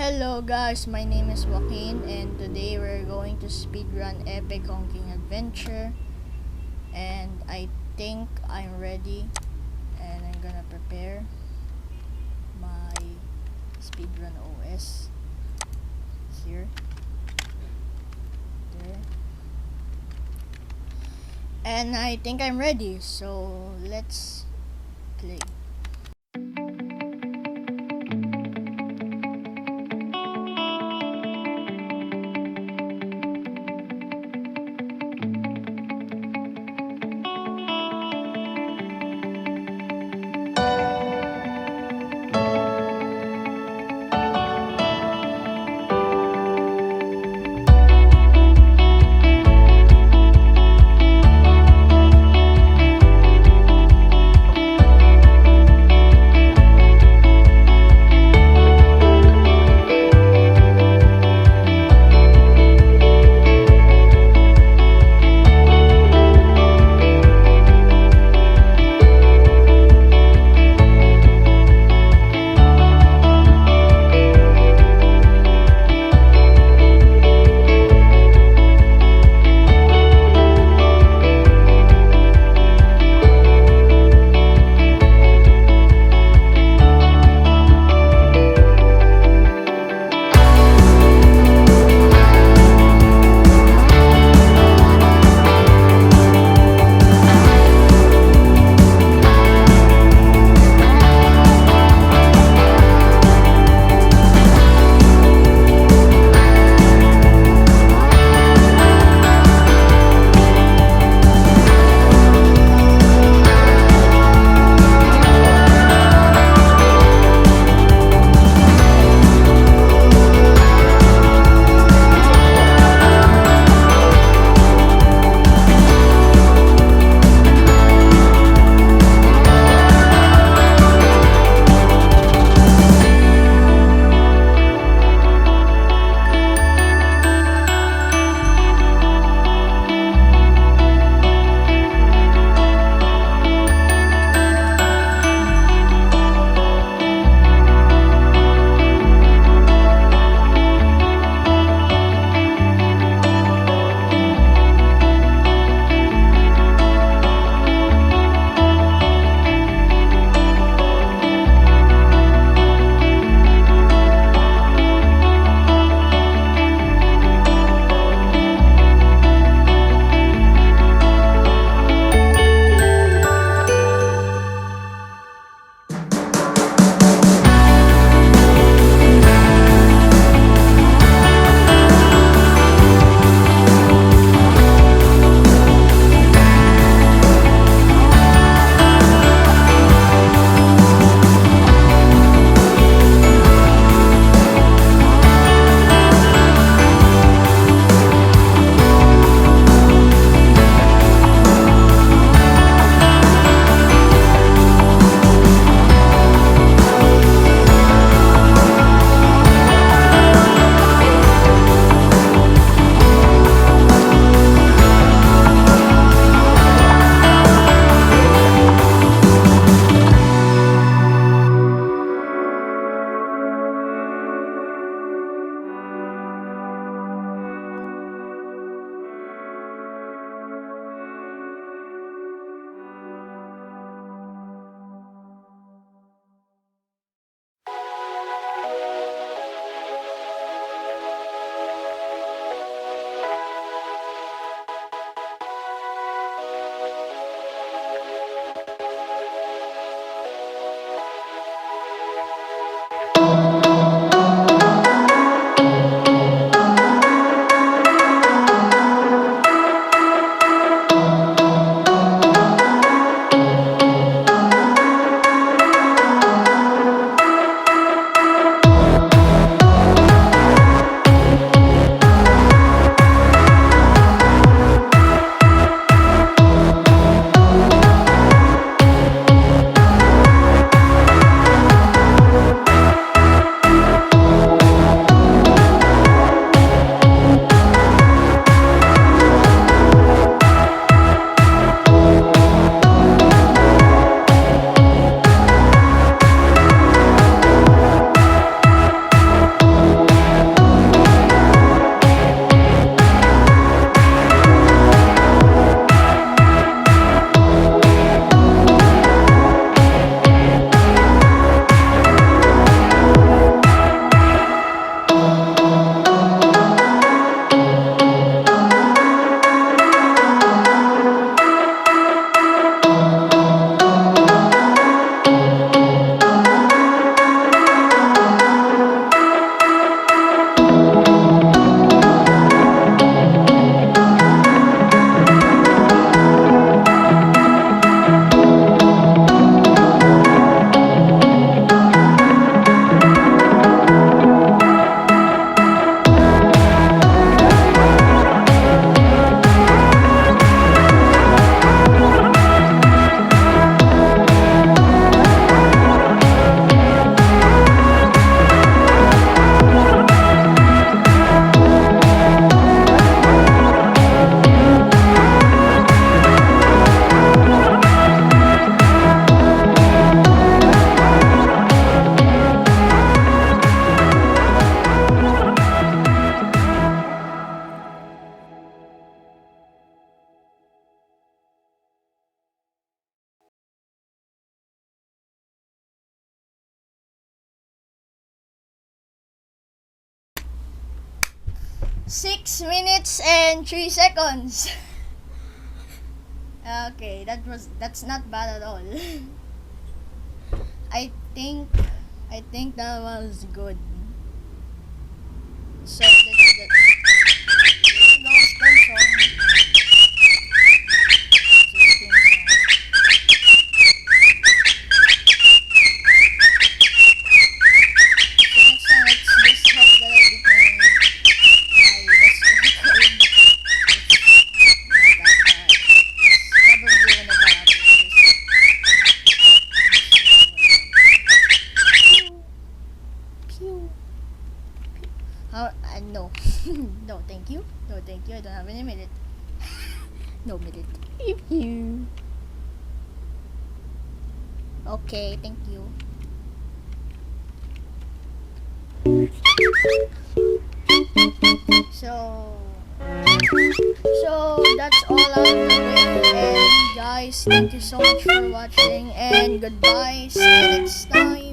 Hello guys, my name is Joaquin and today we're going to speedrun Epic Honking Adventure, and I think I'm ready and I'm gonna prepare my speedrun OS here, there, and I think I'm ready, so let's play. 6 minutes and 3 seconds. Okay, that's not bad at all. I think that was good. So let's go spin song. So next time let's just hope that I beat my best record. It's not that bad. It's probably one of the averages. Pew. How? No. No, thank you. No, thank you. I don't have any minute. No minute. Pew. Okay, thank you. So that's all out of the way. And guys, thank you so much for watching. And goodbye. See you next time.